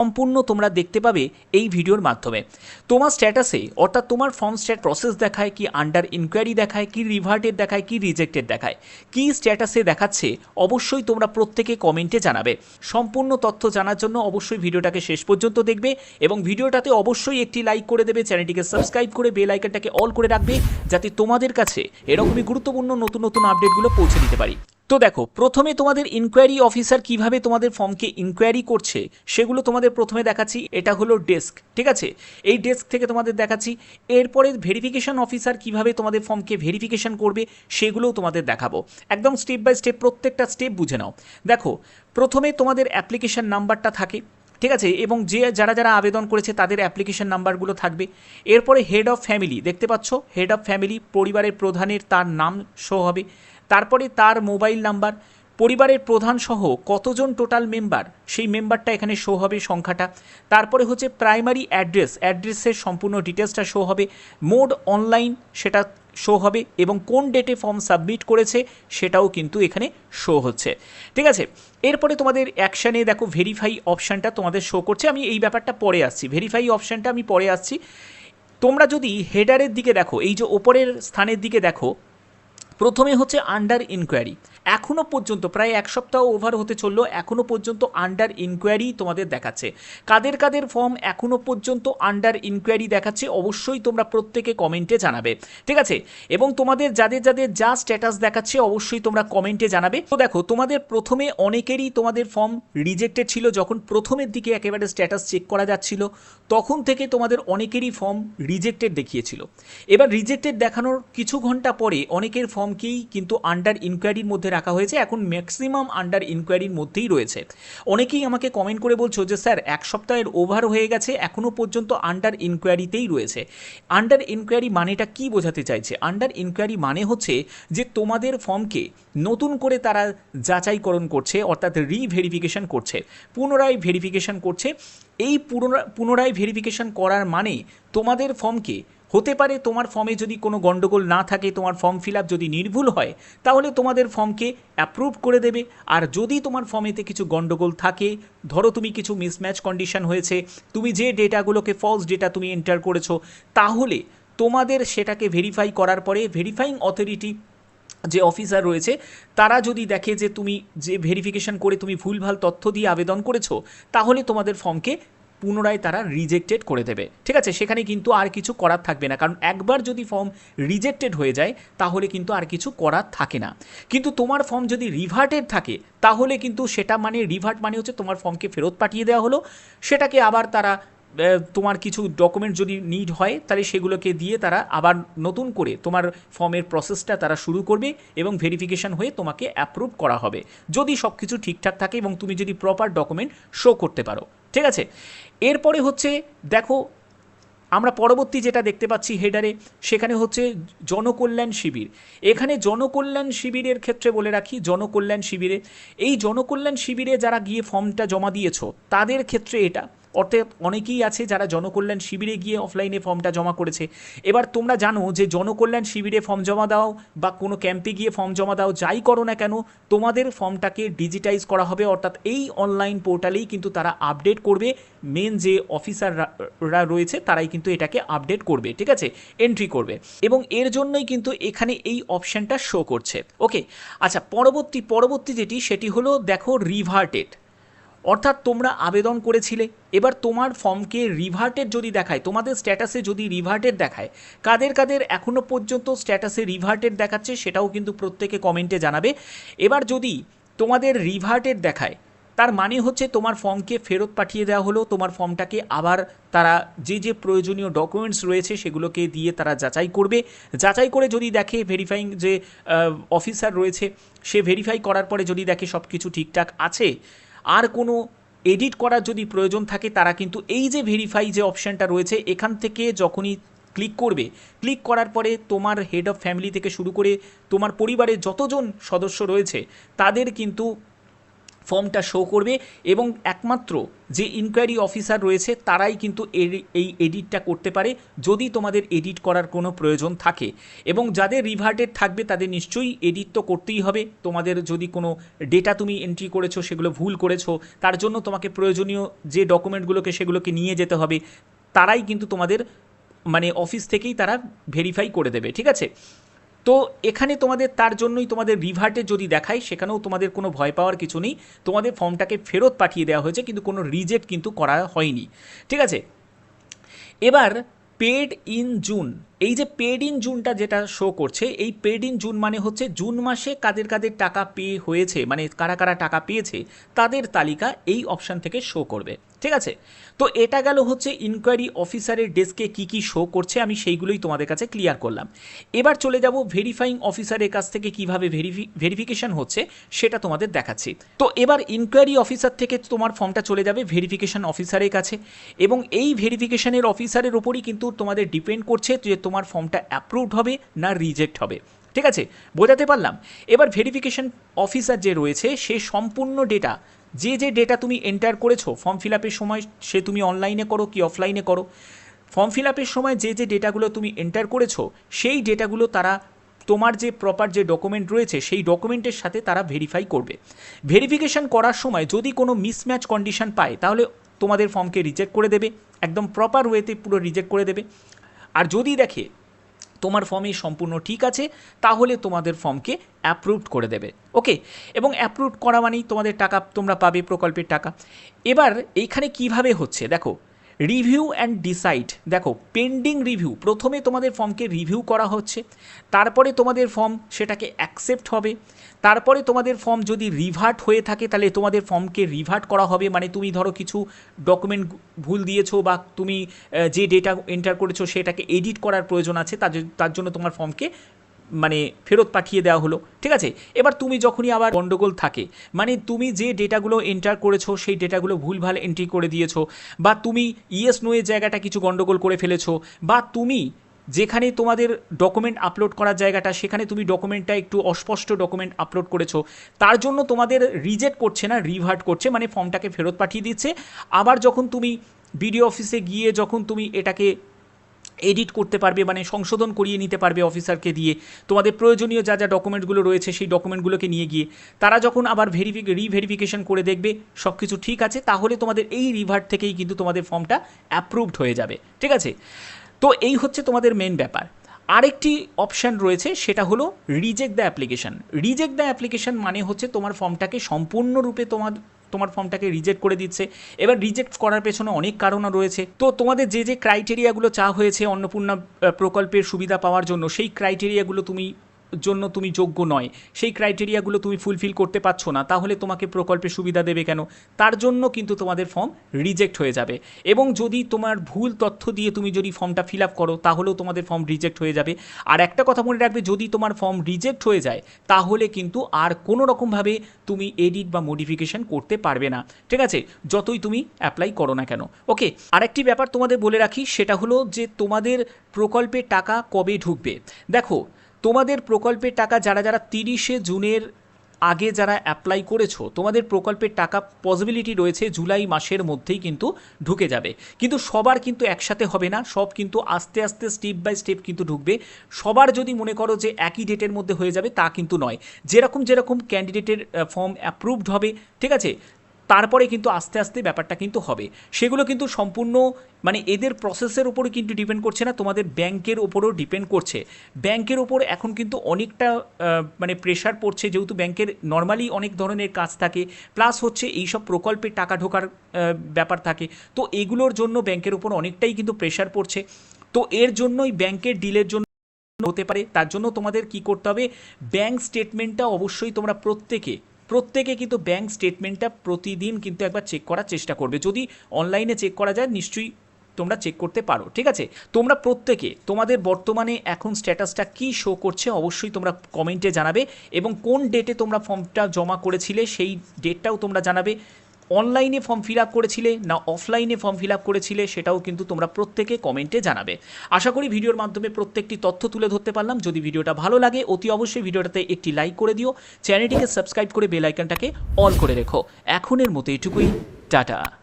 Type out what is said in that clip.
সম্পূর্ণ তোমরা দেখতে পাবে এই ভিডিওর মাধ্যমে। তোমার স্ট্যাটাসে অর্থাৎ তোমার ফর্ম স্ট্যাট প্রসেস দেখায় কি, আন্ডার ইনকোয়ারি দেখায় কি, রিভার্টেড দেখায় কি, রিজেক্টেড দেখায়, কি স্ট্যাটাসে দেখাচ্ছে অবশ্যই তোমরা প্রত্যেকে কমেন্টে জানাবে। সম্পূর্ণ তথ্য জানার জন্য অবশ্যই ভিডিওটাকে শেষ পর্যন্ত দেখবে এবং ভিডিওটাতে অবশ্যই একটি লাইক করে দেবে, চ্যানেলটিকে সাবস্ক্রাইব করে বেল আইকনটাকে অল করে রাখবে যাতে তোমাদের কাছে এরকমই গুরুত্বপূর্ণ নতুন নতুন আপডেটগুলো পৌঁছে দিতে পারি। তো দেখো, প্রথমে তোমাদের ইনকোয়ারি অফিসার কিভাবে তোমাদের ফর্মকে ইনকোয়ারি করছে সেগুলো তোমাদের প্রথমে দেখাচ্ছি। এটা হলো ডেস্ক, ঠিক আছে? এই ডেস্ক থেকে তোমাদের দেখাচ্ছি। এরপরে ভেরিফিকেশন অফিসার কিভাবে তোমাদের ফর্মকে ভেরিফিকেশন করবে সেগুলোও তোমাদের দেখাবো। একদম স্টেপ বাই স্টেপ প্রত্যেকটা স্টেপ বুঝে নাও। দেখো, প্রথমে তোমাদের অ্যাপ্লিকেশন নাম্বারটা থাকে, ঠিক আছে, এবং যারা যারা আবেদন করেছে তাদের অ্যাপ্লিকেশন নাম্বারগুলো থাকবে। এরপরে হেড অফ ফ্যামিলি দেখতে পাচ্ছ, হেড অফ ফ্যামিলি পরিবারের প্রধানের তার নাম শো হবে। তারপরে তার মোবাইল নাম্বার, পরিবারের প্রধান সহ কতজন টোটাল মেম্বার সেই মেম্বারটা এখানে শো হবে সংখ্যাটা। তারপরে হচ্ছে প্রাইমারি অ্যাড্রেসের সম্পূর্ণ ডিটেলসটা শো হবে। মোড অনলাইন সেটা শো হবে এবং কোন ডেটে ফর্ম সাবমিট করেছে সেটাও কিন্তু এখানে শো হচ্ছে, ঠিক আছে। এরপরে তোমাদের অ্যাকশানে দেখো ভেরিফাই অপশানটা তোমাদের শো করছে। আমি এই ব্যাপারটা পরে আসছি, ভেরিফাই অপশানটা আমি পরে আসছি। তোমরা যদি হেডারের দিকে দেখো, এই যে ওপরের স্থানের দিকে দেখো, প্রথমে হচ্ছে আন্ডার ইনকোয়ারি। এখনও পর্যন্ত প্রায় এক সপ্তাহ ওভার হতে চললো, এখনও পর্যন্ত আন্ডার ইনকোয়ারি তোমাদের দেখাচ্ছে। কাদের কাদের ফর্ম এখনও পর্যন্ত আন্ডার ইনকোয়ারি দেখাচ্ছে অবশ্যই তোমরা প্রত্যেকে কমেন্টে জানাবে, ঠিক আছে। এবং তোমাদের যাদের যাদের যা স্ট্যাটাস দেখাচ্ছে অবশ্যই তোমরা কমেন্টে জানাবে। তো দেখো, তোমাদের প্রথমে অনেকেরই তোমাদের ফর্ম রিজেক্টেড ছিল। যখন প্রথমের দিকে একেবারে স্ট্যাটাস চেক করা যাচ্ছিল তখন থেকে তোমাদের অনেকেরই ফর্ম রিজেক্টেড দেখিয়েছিল। এবার রিজেক্টেড দেখানোর কিছু ঘন্টা পরে অনেকের ফর্মকেই কিন্তু আন্ডার ইনকোয়ারির মধ্যে রাখা হয়েছে। এখন ম্যাক্সিমাম আন্ডার ইনকোয়ারির মধ্যেই রয়েছে। অনেকেই আমাকে কমেন্ট করে বলছো যে স্যার এক সপ্তাহের ওভার হয়ে গেছে, এখনও পর্যন্ত আন্ডার ইনকোয়ারিতেই রয়েছে। আন্ডার ইনকোয়ারি মানেটা কি বোঝাতে চাইছে? আন্ডার ইনকোয়ারি মানে হচ্ছে যে তোমাদের ফর্মকে নতুন করে তারা যাচাইকরণ করছে, অর্থাৎ রিভেরিফিকেশন করছে, পুনরায় ভেরিফিকেশন করছে। এই পুনরায় ভেরিফিকেশন করার মানে তোমাদের ফর্মকে, হতে পারে তোমার ফর্মে যদি কোনো গণ্ডগোল না থাকে, তোমার ফর্ম ফিল আপ যদি নির্ভুল হয় তাহলে তোমাদের ফর্মকে অ্যাপ্রুভ করে দেবে। আর যদি তোমার ফর্মেতে কিছু গণ্ডগোল থাকে, ধরো তুমি কিছু মিসম্যাচ কন্ডিশন হয়েছে, তুমি যে ডেটাগুলোকে ফলস ডেটা তুমি এন্টার করেছো, তাহলে তোমাদের সেটাকে ভেরিফাই করার পরে ভেরিফাইং অথরিটি যে অফিসার রয়েছে তারা যদি দেখে যে তুমি যে ভেরিফিকেশন করে তুমি ভুলভাল তথ্য দিয়ে আবেদন করেছো, তাহলে তোমাদের ফর্মকে পুনরায় তারা রিজেক্টেড করে দেবে, ঠিক আছে। সেখানে কিন্তু আর কিছু করার থাকবে না, কারণ একবার যদি ফর্ম রিজেক্টেড হয়ে যায় তাহলে কিন্তু আর কিছু করার থাকে না। কিন্তু তোমার ফর্ম যদি রিভার্টেড থাকে তাহলে কিন্তু সেটা মানে, রিভার্ট মানে হচ্ছে তোমার ফর্মকে ফেরত পাঠিয়ে দেওয়া হলো, সেটাকে আবার তারা তোমার কিছু ডকুমেন্ট যদি নিড হয় তাহলে সেগুলোকে দিয়ে তারা আবার নতুন করে তোমার ফর্মের প্রসেসটা তারা শুরু করবে এবং ভেরিফিকেশন হয়ে তোমাকে অ্যাপ্রুভ করা হবে, যদি সব কিছু ঠিকঠাক থাকে এবং তুমি যদি প্রপার ডকুমেন্ট শো করতে পারো, ঠিক আছে। এরপরে হচ্ছে দেখো, আমরা পরবর্তী যেটা দেখতে পাচ্ছি হেডারে, সেখানে হচ্ছে জনকল্যাণ শিবির। এখানে জনকল্যাণ শিবিরের ক্ষেত্রে বলে রাখি, জনকল্যাণ শিবিরে, এই জনকল্যাণ শিবিরে যারা গিয়ে ফর্মটা জমা দিয়েছো তাদের ক্ষেত্রে এটা, অর্থাৎ অনেকেই আছে যারা জনকল্যাণ শিবিরে গিয়ে অফলাইনে ফর্মটা জমা করেছে। এবার তোমরা জানো যে জনকল্যাণ শিবিরে ফর্ম জমা দাও বা কোনো ক্যাম্পে গিয়ে ফর্ম জমা দাও, যাই করো না কেন, তোমাদের ফর্মটাকে ডিজিটাইজ করা হবে, অর্থাৎ এই অনলাইন পোর্টালেই কিন্তু তারা আপডেট করবে। মেন যে অফিসাররা রয়েছে তারাই কিন্তু এটাকে আপডেট করবে, ঠিক আছে, এন্ট্রি করবে, এবং এর জন্যই কিন্তু এখানে এই অপশানটা শো করছে। ওকে, আচ্ছা, পরবর্তী যেটি সেটি হলো দেখো রিভার্টেড, অর্থাৎ তোমরা আবেদন করেছিলে, এবার তোমার ফর্মকে রিভার্টেড যদি দেখায়, তোমাদের স্ট্যাটাসে যদি রিভার্টেড দেখায়, কাদের কাদের এখনও পর্যন্ত স্ট্যাটাসে রিভার্টেড দেখাচ্ছে সেটাও কিন্তু প্রত্যেকে কমেন্টে জানাবে। এবার যদি তোমাদের রিভার্টেড দেখায় তার মানে হচ্ছে তোমার ফর্মকে ফেরত পাঠিয়ে দেওয়া হলো, তোমার ফর্মটাকে আবার তারা যে যে প্রয়োজনীয় ডকুমেন্টস রয়েছে সেগুলোকে দিয়ে তারা যাচাই করবে। যাচাই করে যদি দেখে ভেরিফাইং যে অফিসার রয়েছে সে ভেরিফাই করার পরে যদি দেখে সব কিছু ঠিকঠাক আছে, আর কোনো এডিট করার যদি প্রয়োজন থাকে, তারা কিন্তু এই যে ভেরিফাই যে অপশানটা রয়েছে এখান থেকে যখনই ক্লিক করবে, ক্লিক করার পরে তোমার হেড অফ ফ্যামিলি থেকে শুরু করে তোমার পরিবারের যতজন সদস্য রয়েছে তাদের কিন্তু ফর্মটা শো করবে এবং একমাত্র যে ইনকোয়ারি অফিসার রয়েছে তারাই কিন্তু এই এডিটটা করতে পারে যদি তোমাদের এডিট করার কোনো প্রয়োজন থাকে। এবং যাদের রিভার্টেড থাকবে তাদের নিশ্চয়ই এডিট তো করতেই হবে। তোমাদের যদি কোনো ডেটা তুমি এন্ট্রি করেছো সেগুলো ভুল করেছো, তার জন্য তোমাকে প্রয়োজনীয় যে ডকুমেন্টগুলোকে সেগুলোকে নিয়ে যেতে হবে, তারাই কিন্তু তোমাদের মানে অফিস থেকেই তারা ভেরিফাই করে দেবে, ঠিক আছে। তো এখানে তোমাদের তার জন্যই তোমাদের রিভার্টে যদি দেখায় সেখানেও তোমাদের কোনো ভয় পাওয়ার কিছু নেই, তোমাদের ফর্মটাকে ফেরত পাঠিয়ে দেওয়া হয়েছে কিন্তু কোনো রিজেক্ট কিন্তু করা হয়নি, ঠিক আছে। এবার পেড ইন জুন, এই যে পেড ইন জুনটা যেটা শো করছে, এই পেড ইন জুন মানে হচ্ছে জুন মাসে কাদের কাদের টাকা পে হয়েছে, মানে কারা কারা টাকা পেয়েছে তাদের তালিকা এই অপশান থেকে শো করবে, ঠিক আছে। তো এটা গেল হচ্ছে ইনকোয়ারি অফিসারের ডেস্কে কী কী শো করছে, আমি সেইগুলোই তোমাদের কাছে ক্লিয়ার করলাম। এবার চলে যাব ভেরিফাইং অফিসারের কাছ থেকে কীভাবে ভেরিফিকেশন হচ্ছে সেটা তোমাদের দেখাচ্ছি। তো এবার ইনকোয়ারি অফিসার থেকে তোমার ফর্মটা চলে যাবে ভেরিফিকেশন অফিসারের কাছে, এবং এই ভেরিফিকেশনের অফিসারের ওপরই কিন্তু তোমাদের ডিপেন্ড করছে যে তোমার ফর্মটা অ্যাপ্রুভড হবে না রিজেক্ট হবে, ঠিক আছে, বোঝাতে পারলাম। এবার ভেরিফিকেশন অফিসার যে রয়েছে সে সম্পূর্ণ ডেটা, যে যে ডেটা তুমি এন্টার করেছো ফর্ম ফিল আপের সময়, সে তুমি অনলাইনে করো কি অফলাইনে করো, ফর্ম ফিল আপের সময় যে যে ডেটাগুলো তুমি এন্টার করেছো সেই ডেটাগুলো তারা তোমার যে প্রপার যে ডকুমেন্ট রয়েছে সেই ডকুমেন্টের সাথে তারা ভেরিফাই করবে। ভেরিফিকেশন করার সময় যদি কোনো মিসম্যাচ কন্ডিশন পায় তাহলে তোমাদের ফর্মকে রিজেক্ট করে দেবে, একদম প্রপার ওয়েতে পুরো রিজেক্ট করে দেবে। আর যদি দেখে তোমার ফর্মে সম্পূর্ণ ঠিক আছে তাহলে তোমাদের ফর্মকে অ্যাপ্রুভড করে দেবে, ওকে। এবং অ্যাপ্রুভড করা মানেই তোমাদের টাকা তোমরা পাবে, প্রকল্পের টাকা। এবার এইখানে কিভাবে হচ্ছে দেখো, রিভিউ অ্যান্ড ডিসাইড, দেখো পেন্ডিং রিভিউ, প্রথমে তোমাদের ফর্মকে রিভিউ করা হচ্ছে, তারপরে তোমাদের ফর্ম সেটাকে অ্যাকসেপ্ট হবে, তারপরে তোমাদের ফর্ম যদি রিভার্ট হয়ে থাকে তাহলে তোমাদের ফর্মকে রিভার্ট করা হবে, মানে তুমি ধরো কিছু ডকুমেন্ট ভুল দিয়েছো বা তুমি যে ডেটা এন্টার করেছো সেটাকে এডিট করার প্রয়োজন আছে, তার জন্য তোমার ফর্মকে মানে ফেরত পাঠিয়ে দেওয়া হলো, ঠিক আছে। এবার তুমি যখনই আবার গন্ডগোল থাকে, মানে তুমি যে ডেটাগুলো এন্টার করেছো সেই ডেটাগুলো ভুলভাল এন্ট্রি করে দিয়েছো, বা তুমি ইয়েস নো এর জায়গাটা কিছু গন্ডগোল করে ফেলেছো, বা তুমি যেখানে তোমাদের ডকুমেন্ট আপলোড করার জায়গাটা সেখানে তুমি ডকুমেন্টটা একটু অস্পষ্ট ডকুমেন্ট আপলোড করেছো, তার জন্য তোমাদের রিজেক্ট করছে না, রিভার্ট করছে, মানে ফর্মটাকে ফেরত পাঠিয়ে দিচ্ছে। আবার যখন তুমি বিডিও অফিসে গিয়ে যখন তুমি এটাকে এডিট করতে পারবে, মানে সংশোধন করিয়ে নিতে পারবে অফিসারকে দিয়ে, তোমাদের প্রয়োজনীয় যা যা ডকুমেন্টগুলো রয়েছে সেই ডকুমেন্টগুলোকে নিয়ে গিয়ে তারা যখন আবার রিভেরিফিকেশন করে দেখবে সব কিছু ঠিক আছে, তাহলে তোমাদের এই রিভার্ট থেকেই কিন্তু তোমাদের ফর্মটা অ্যাপ্রুভড হয়ে যাবে, ঠিক আছে। তো এই হচ্ছে তোমাদের মেন ব্যাপার। আরেকটি অপশান রয়েছে সেটা হলো reject the application. Reject the application মানে হচ্ছে তোমার ফর্মটাকে সম্পূর্ণরূপে তোমার ফর্মটাকে রিজেক্ট করে দিচ্ছে। এবার রিজেক্ট করার পেছনে অনেক কারণও রয়েছে। তো তোমাদের যে যে ক্রাইটেরিয়াগুলো চাওয়া হয়েছে অন্নপূর্ণা প্রকল্পের সুবিধা পাওয়ার জন্য, সেই ক্রাইটেরিয়াগুলো তুমি যোগ্য নয়, সেই ক্রাইটেরিয়াগুলো তুমি ফুলফিল করতে পারছো না, তাহলে তোমাকে প্রকল্পের সুবিধা দেবে কেন? তার জন্য কিন্তু তোমাদের ফর্ম রিজেক্ট হয়ে যাবে। এবং যদি তোমার ভুল তথ্য দিয়ে তুমি যদি ফর্মটা ফিল আপ করো তাহলেও তোমাদের ফর্ম রিজেক্ট হয়ে যাবে। আর একটা কথা মনে রাখবে, যদি তোমার ফর্ম রিজেক্ট হয়ে যায় তাহলে কিন্তু আর কোনো রকমভাবে তুমি এডিট বা মডিফিকেশন করতে পারবে না, ঠিক আছে, যতই তুমি অ্যাপ্লাই করো না কেন, ওকে। আরেকটি ব্যাপার তোমাদের বলে রাখি, সেটা হলো যে তোমাদের প্রকল্পের টাকা কবে ঢুকবে। দেখো, তোমাদের প্রকল্পের টাকা যারা যারা 30শে জুনের আগে যারা অ্যাপ্লাই করেছো, তোমাদের প্রকল্পের টাকা পসিবিলিটি রয়েছে জুলাই মাসের মধ্যেই কিন্তু ঢুকে যাবে। কিন্তু সবার কিন্তু একসাথে হবে না, সব কিন্তু আস্তে আস্তে স্টেপ বাই স্টেপ কিন্তু ঢুকবে। সবার যদি মনে করো যে একই ডেটের মধ্যে হয়ে যাবে তা কিন্তু নয়। যেরকম যেরকম ক্যান্ডিডেটের ফর্ম অ্যাপ্রুভড হবে, ঠিক আছে, তারপরে কিন্তু আস্তে আস্তে ব্যাপারটা কিন্তু হবে। সেগুলো কিন্তু সম্পূর্ণ মানে এদের প্রসেসের উপরে কিন্তু ডিপেন্ড করছে না, তোমাদের ব্যাংকের ওপরেও ডিপেন্ড করছে। ব্যাংকের ওপর এখন কিন্তু অনেকটা মানে প্রেশার পড়ছে, যেহেতু ব্যাংকের নর্মালি অনেক ধরনের কাজ থাকে, প্লাস হচ্ছে এইসব প্রকল্পে টাকা ঢোকার ব্যাপার থাকে। তো এগুলোর জন্য ব্যাংকের ওপর অনেকটাই কিন্তু প্রেশার পড়ছে। তো এর জন্যই ব্যাংকের ডিলের জন্য হতে পারে। তার জন্য তোমাদের কি করতে হবে, ব্যাংক স্টেটমেন্টটা অবশ্যই তোমরা প্রত্যেকে কিন্তু ব্যাংক স্টেটমেন্টটা প্রতিদিন কিন্তু একবার চেক করার চেষ্টা করবে। যদি অনলাইনে চেক করা যায় নিশ্চয়ই তোমরা চেক করতে পারো, ঠিক আছে। তোমরা প্রত্যেকে তোমাদের বর্তমানে এখন স্ট্যাটাসটা কি শো করছে অবশ্যই তোমরা কমেন্টে জানাবে, এবং কোন ডেটে তোমরা ফর্মটা জমা করেছিলে সেই ডেটটাও তোমরা জানাবে। অনলাইনে ফর্ম ফিল আপ করেছিলে না অফলাইনে ফর্ম ফিল আপ করেছিলে সেটাও কিন্তু তোমরা প্রত্যেকে কমেন্টে জানাবে। আশা করি ভিডিওর মাধ্যমে প্রত্যেকটি তথ্য তুলে ধরতে পারলাম। যদি ভিডিওটা ভালো লাগে অতি অবশ্যই ভিডিওটাতে একটি লাইক করে দিও, চ্যানেলটিকে সাবস্ক্রাইব করে বেল আইকনটাকে অল করে রেখো। এখনের মতো এটুকুই, টাটা।